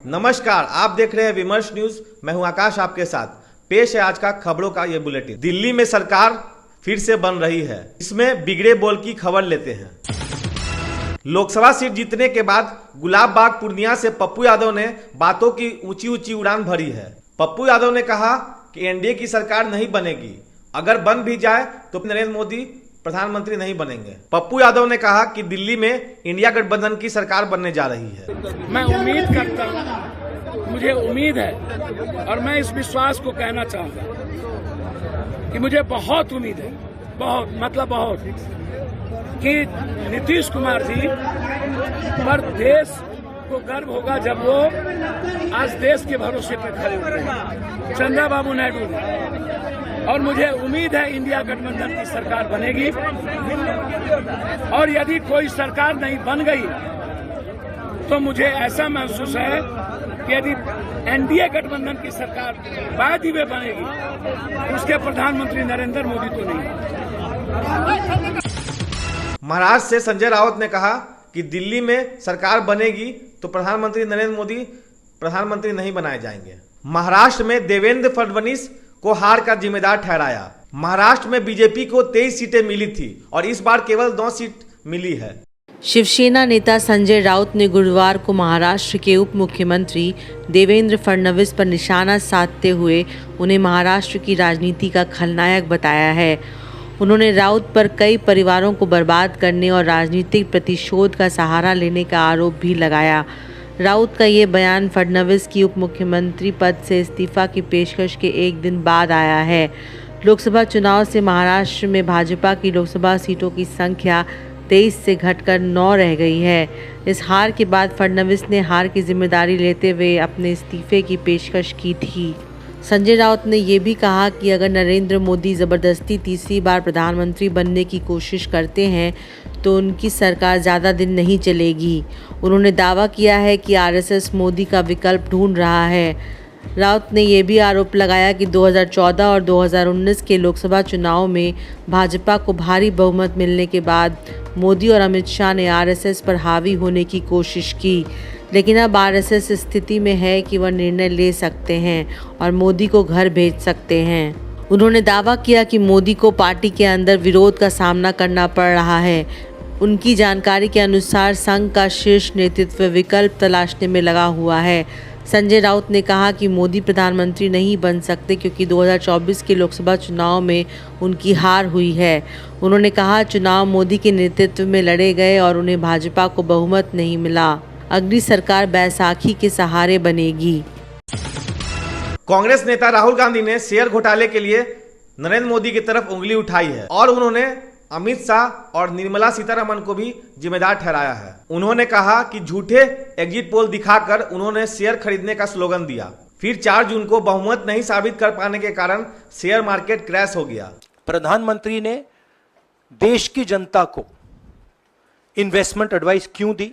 नमस्कार, आप देख रहे हैं विमर्श न्यूज। मैं हूं आकाश आपके साथ। पेश है आज का खबरों का ये बुलेटिन। दिल्ली में सरकार फिर से बन रही है, इसमें बिगड़े बोल की खबर लेते हैं। लोकसभा सीट जीतने के बाद गुलाब बाग पूर्णिया से पप्पू यादव ने बातों की ऊंची ऊंची उड़ान भरी है। पप्पू यादव ने कहा कि एनडीए की सरकार नहीं बनेगी, अगर बन भी जाए तो नरेंद्र मोदी प्रधानमंत्री नहीं बनेंगे। पप्पू यादव ने कहा कि दिल्ली में इंडिया गठबंधन की सरकार बनने जा रही है। मैं उम्मीद करता हूँ, मुझे उम्मीद है और मैं इस विश्वास को कहना चाहूंगा कि मुझे बहुत उम्मीद है, बहुत कि नीतीश कुमार जी पर देश को गर्व होगा जब वो आज देश के भरोसे पर खड़े उतरे चंद्रबाबू नायडू। और मुझे उम्मीद है इंडिया गठबंधन की सरकार बनेगी, और यदि कोई सरकार नहीं बन गई तो मुझे ऐसा महसूस है कि यदि एनडीए गठबंधन की सरकार बाद ही में बनेगी, उसके प्रधानमंत्री नरेंद्र मोदी तो नहीं। महाराष्ट्र से संजय राउत ने कहा कि दिल्ली में सरकार बनेगी तो प्रधानमंत्री नरेंद्र मोदी प्रधानमंत्री नहीं बनाए जाएंगे। महाराष्ट्र में देवेंद्र फडणवीस को हार का जिम्मेदार ठहराया। महाराष्ट्र में बीजेपी को 23 सीटें मिली थी और इस बार केवल 2 सीट मिली है। शिवसेना नेता संजय राउत ने गुरुवार को महाराष्ट्र के उप मुख्यमंत्री देवेंद्र फडणवीस पर निशाना साधते हुए उन्हें महाराष्ट्र की राजनीति का खलनायक बताया है। उन्होंने राउत पर कई परिवारों को बर्बाद करने और राजनीतिक प्रतिशोध का सहारा लेने का आरोप भी लगाया। राउत का ये बयान फडणवीस की उप मुख्यमंत्री पद से इस्तीफा की पेशकश के एक दिन बाद आया है। लोकसभा चुनाव से महाराष्ट्र में भाजपा की लोकसभा सीटों की संख्या 23 से घटकर 9 रह गई है। इस हार के बाद फडणवीस ने हार की जिम्मेदारी लेते हुए अपने इस्तीफे की पेशकश की थी। संजय राउत ने यह भी कहा कि अगर नरेंद्र मोदी ज़बरदस्ती तीसरी बार प्रधानमंत्री बनने की कोशिश करते हैं तो उनकी सरकार ज़्यादा दिन नहीं चलेगी। उन्होंने दावा किया है कि आरएसएस मोदी का विकल्प ढूंढ रहा है। राउत ने यह भी आरोप लगाया कि 2014 और 2019 के लोकसभा चुनाव में भाजपा को भारी बहुमत मिलने के बाद मोदी और अमित शाह ने आरएसएस पर हावी होने की कोशिश की, लेकिन अब आरएसएस स्थिति में है कि वह निर्णय ले सकते हैं और मोदी को घर भेज सकते हैं। उन्होंने दावा किया कि मोदी को पार्टी के अंदर विरोध का सामना करना पड़ रहा है। उनकी जानकारी के अनुसार संघ का शीर्ष नेतृत्व विकल्प तलाशने में लगा हुआ है। संजय राउत ने कहा कि मोदी प्रधानमंत्री नहीं बन सकते क्योंकि 2024 के लोकसभा चुनाव में उनकी हार हुई है। उन्होंने कहा चुनाव मोदी के नेतृत्व में लड़े गए और उन्हें भाजपा को बहुमत नहीं मिला। अगली सरकार बैसाखी के सहारे बनेगी। कांग्रेस नेता राहुल गांधी ने शेयर घोटाले के लिए नरेंद्र मोदी की तरफ उंगली उठाई है और उन्होंने अमित शाह और निर्मला सीतारमण को भी जिम्मेदार ठहराया है। उन्होंने कहा कि झूठे एग्जिट पोल दिखाकर उन्होंने शेयर खरीदने का स्लोगन दिया, फिर 4 जून को बहुमत नहीं साबित कर पाने के कारण शेयर मार्केट क्रैश हो गया। प्रधानमंत्री ने देश की जनता को इन्वेस्टमेंट एडवाइस क्यों दी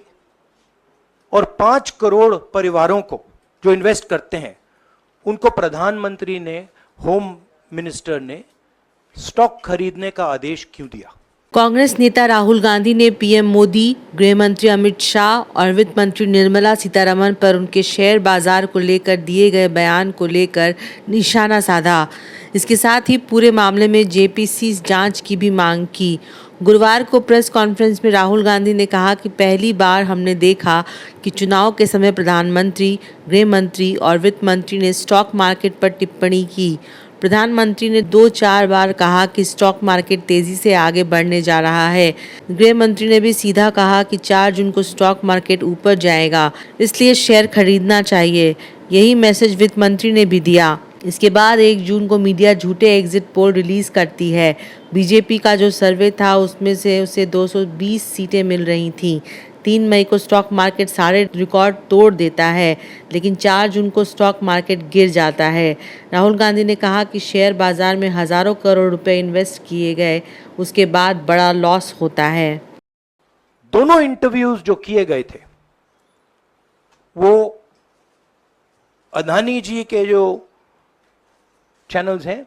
और 5 करोड़ परिवारों को जो इन्वेस्ट करते हैं उनको प्रधानमंत्री ने, होम मिनिस्टर ने स्टॉक खरीदने का आदेश क्यों दिया? कांग्रेस नेता राहुल गांधी ने पीएम मोदी, गृह मंत्री अमित शाह और वित्त मंत्री निर्मला सीतारमण पर उनके शेयर बाजार को लेकर दिए गए बयान को लेकर निशाना साधा। इसके साथ ही पूरे मामले में जेपीसी जांच की भी मांग की। गुरुवार को प्रेस कॉन्फ्रेंस में राहुल गांधी ने कहा कि पहली बार हमने देखा कि चुनाव के समय प्रधानमंत्री, गृह मंत्री और वित्त मंत्री ने स्टॉक मार्केट पर टिप्पणी की। प्रधानमंत्री ने 2-4 बार कहा कि स्टॉक मार्केट तेजी से आगे बढ़ने जा रहा है। गृह मंत्री ने भी सीधा कहा कि 4 जून को स्टॉक मार्केट ऊपर जाएगा, इसलिए शेयर खरीदना चाहिए। यही मैसेज वित्त मंत्री ने भी दिया। इसके बाद 1 जून को मीडिया झूठे एग्जिट पोल रिलीज करती है। बीजेपी का जो सर्वे था उसमें से उसे 220 सीटें मिल रही थीं। 3 मई को स्टॉक मार्केट सारे रिकॉर्ड तोड़ देता है, लेकिन 4 जून को स्टॉक मार्केट गिर जाता है। राहुल गांधी ने कहा कि शेयर बाजार में हजारों करोड़ रुपए इन्वेस्ट किए गए, उसके बाद बड़ा लॉस होता है। दोनों इंटरव्यूज जो किए गए थे वो अदानी जी के जो चैनल्स हैं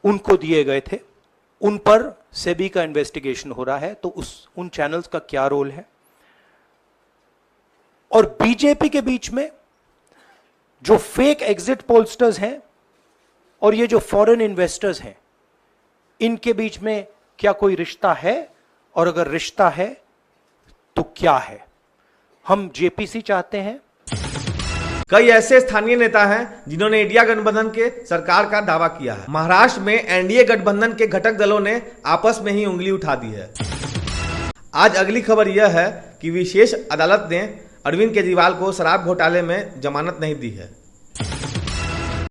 उनको दिए गए थे। उन पर सेबी का इन्वेस्टिगेशन हो रहा है, तो उन चैनल्स का क्या रोल है और बीजेपी के बीच में जो फेक एग्जिट पोलस्टर्स हैं और ये जो फॉरेन इन्वेस्टर्स हैं, इनके बीच में क्या कोई रिश्ता है? और अगर रिश्ता है तो क्या है? हम जेपीसी चाहते हैं। कई ऐसे स्थानीय नेता हैं जिन्होंने इंडिया गठबंधन के सरकार का दावा किया है। महाराष्ट्र में एनडीए गठबंधन के घटक दलों ने आपस में ही उंगली उठा दी है। आज अगली खबर यह है कि विशेष अदालत ने अरविंद केजरीवाल को शराब घोटाले में जमानत नहीं दी है।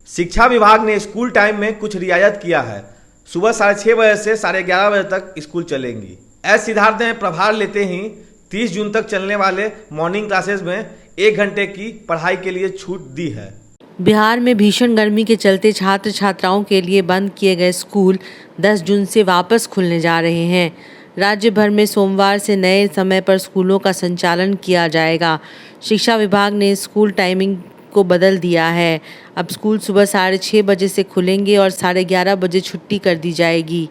शिक्षा विभाग ने स्कूल टाइम में कुछ रियायत किया है। सुबह 6:30 बजे से 11:30 बजे तक स्कूल चलेंगी। एस सिद्धार्थ ने प्रभार लेते ही 30 जून तक चलने वाले मॉर्निंग क्लासेस में 1 घंटे की पढ़ाई के लिए छूट दी है। बिहार में भीषण गर्मी के चलते छात्र छात्राओं के लिए बंद किए गए स्कूल 10 जून से वापस खुलने जा रहे हैं। राज्य भर में सोमवार से नए समय पर स्कूलों का संचालन किया जाएगा। शिक्षा विभाग ने स्कूल टाइमिंग को बदल दिया है। अब स्कूल सुबह 6:30 बजे से खुलेंगे और 11:30 बजे छुट्टी कर दी जाएगी।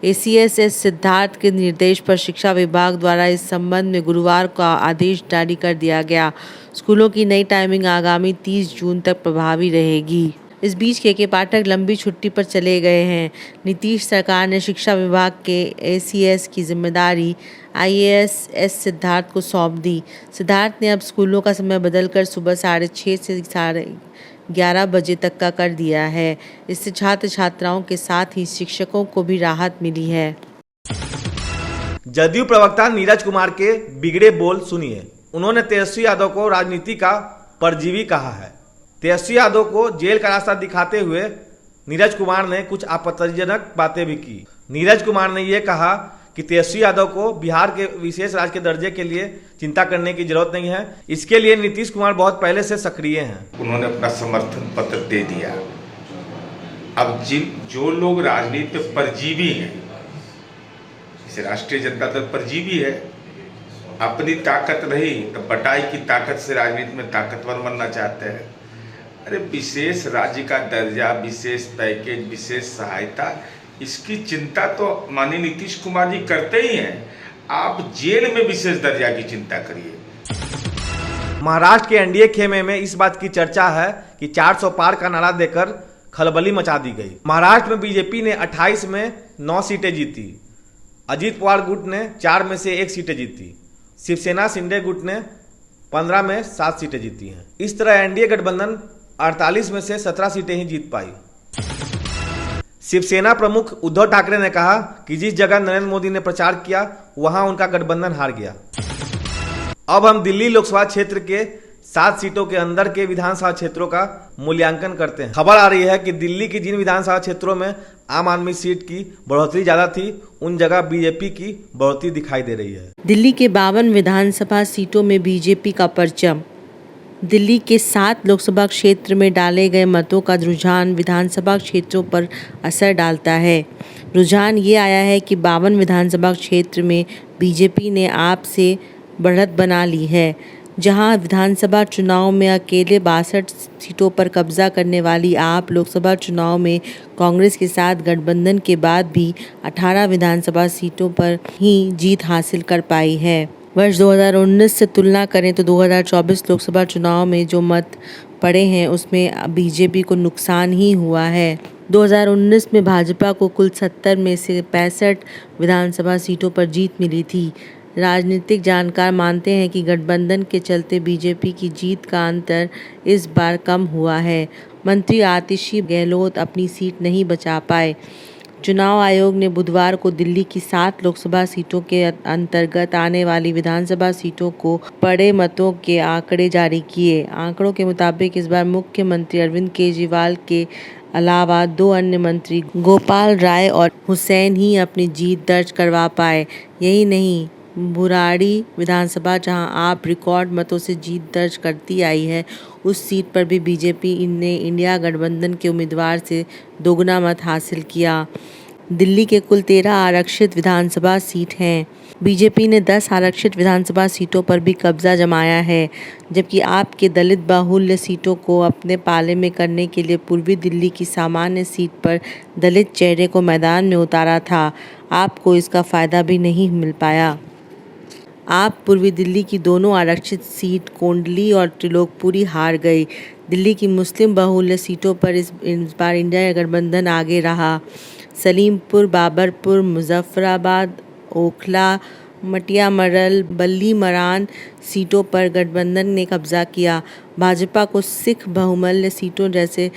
एसीएस एस सिद्धार्थ के निर्देश पर शिक्षा विभाग द्वारा इस संबंध में गुरुवार को आदेश जारी कर दिया गया। स्कूलों की नई टाइमिंग आगामी 30 जून तक प्रभावी रहेगी। इस बीच के पाठक लंबी छुट्टी पर चले गए हैं। नीतीश सरकार ने शिक्षा विभाग के एसीएस की जिम्मेदारी आईएएस एस सिद्धार्थ को सौंप दी। सिद्धार्थ ने अब स्कूलों का समय बदलकर सुबह 6:30 से 11:30 बजे तक का कर दिया है। इससे छात्र छात्राओं के साथ ही शिक्षकों को भी राहत मिली है। जदयू प्रवक्ता नीरज कुमार के बिगड़े बोल सुनिए। उन्होंने तेजस्वी यादव को राजनीति का परजीवी कहा है। तेजस्वी यादव को जेल का रास्ता दिखाते हुए नीरज कुमार ने कुछ आपत्तिजनक बातें भी की। नीरज कुमार ने यह कहा कि तेजस्वी यादव को बिहार के विशेष राज्य के दर्जे के लिए चिंता करने की जरूरत नहीं है। इसके लिए नीतीश कुमार बहुत पहले से सक्रिय हैं। उन्होंने अपना समर्थन पत्र दे दिया। अब जो लोग राजनीति में परजीवी हैं, जैसे राष्ट्रीय जनता दल परजीवी है, अपनी ताकत रही तो बटाई की ताकत से राजनीति में ताकतवर बनना चाहते हैं। अरे विशेष राज्य का दर्जा, विशेष पैकेज, विशेष सहायता, इसकी चिंता तो माननीय नीतीश कुमार जी करते ही हैं। आप जेल में विशेष दर्जा की चिंता करिए। महाराष्ट्र के एनडीए खेमे में इस बात की चर्चा है कि 400 पार का नारा देकर खलबली मचा दी गई। महाराष्ट्र में बीजेपी ने 28 में 9 सीटें जीती। अजीत पवार गुट ने 4 में से 1 सीटें जीती। शिवसेना शिंदे गुट ने 15 में 7 सीटें जीती हैं। इस तरह एनडीए गठबंधन 48 में से 17 सीटें ही जीत पाई। शिवसेना प्रमुख उद्धव ठाकरे ने कहा कि जिस जगह नरेंद्र मोदी ने प्रचार किया वहां उनका गठबंधन हार गया। अब हम दिल्ली लोकसभा क्षेत्र के 7 सीटों के अंदर के विधानसभा क्षेत्रों का मूल्यांकन करते हैं। खबर आ रही है कि दिल्ली की जिन विधानसभा क्षेत्रों में आम आदमी सीट की बढ़ोतरी ज्यादा थी, उन जगह बीजेपी की बढ़ोतरी दिखाई दे रही है। दिल्ली के 52 विधानसभा सीटों में बीजेपी का परचम। दिल्ली के 7 लोकसभा क्षेत्र में डाले गए मतों का रुझान विधानसभा क्षेत्रों पर असर डालता है। रुझान ये आया है कि 52 विधानसभा क्षेत्र में बीजेपी ने आप से बढ़त बना ली है। जहां विधानसभा चुनाव में अकेले 62 सीटों पर कब्जा करने वाली आप लोकसभा चुनाव में कांग्रेस के साथ गठबंधन के बाद भी 18 विधानसभा सीटों पर ही जीत हासिल कर पाई है। वर्ष 2019 से तुलना करें तो 2024 लोकसभा चुनाव में जो मत पड़े हैं उसमें बीजेपी को नुकसान ही हुआ है। 2019 में भाजपा को कुल 70 में से 65 विधानसभा सीटों पर जीत मिली थी। राजनीतिक जानकार मानते हैं कि गठबंधन के चलते बीजेपी की जीत का अंतर इस बार कम हुआ है। मंत्री आतिशी गहलोत अपनी सीट नहीं बचा पाए। चुनाव आयोग ने बुधवार को दिल्ली की 7 लोकसभा सीटों के अंतर्गत आने वाली विधानसभा सीटों को पड़े मतों के आंकड़े जारी किए। आंकड़ों के मुताबिक इस बार मुख्यमंत्री अरविंद केजरीवाल के अलावा 2 अन्य मंत्री गोपाल राय और हुसैन ही अपनी जीत दर्ज करवा पाए। यही नहीं, बुराड़ी विधानसभा जहां आप रिकॉर्ड मतों से जीत दर्ज करती आई है, उस सीट पर भी बीजेपी ने इंडिया गठबंधन के उम्मीदवार से दोगुना मत हासिल किया। दिल्ली के कुल 13 आरक्षित विधानसभा सीट हैं। बीजेपी ने 10 आरक्षित विधानसभा सीटों पर भी कब्जा जमाया है, जबकि आप के दलित बाहुल्य सीटों को अपने पाले में करने के लिए पूर्वी दिल्ली की सामान्य सीट पर दलित चेहरे को मैदान में उतारा था। आपको इसका फायदा भी नहीं मिल पाया। आप पूर्वी दिल्ली की दोनों आरक्षित सीट कोंडली और त्रिलोकपुरी हार गई। दिल्ली की मुस्लिम बहुल्य सीटों पर इस बार इंडिया गठबंधन आगे रहा। सलीमपुर, बाबरपुर, मुजफ्फराबाद, ओखला, मटिया मरल, बल्ली मरान सीटों पर गठबंधन ने कब्जा किया। भाजपा को सिख बहुमूल्य सीटों जैसे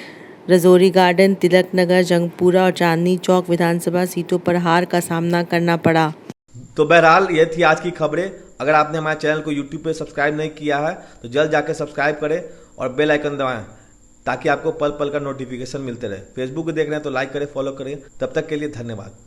रजौरी गार्डन, तिलक नगर, जंगपुरा और चांदनी चौक विधानसभा सीटों पर हार का सामना करना पड़ा। तो बहरहाल ये थी आज की खबरें। अगर आपने हमारे चैनल को यूट्यूब पे सब्सक्राइब नहीं किया है तो जल्द जाके सब्सक्राइब करें और बेल आइकन दबाएं ताकि आपको पल पल का नोटिफिकेशन मिलते रहे। फेसबुक देख रहे हैं तो लाइक करें, फॉलो करें। तब तक के लिए धन्यवाद।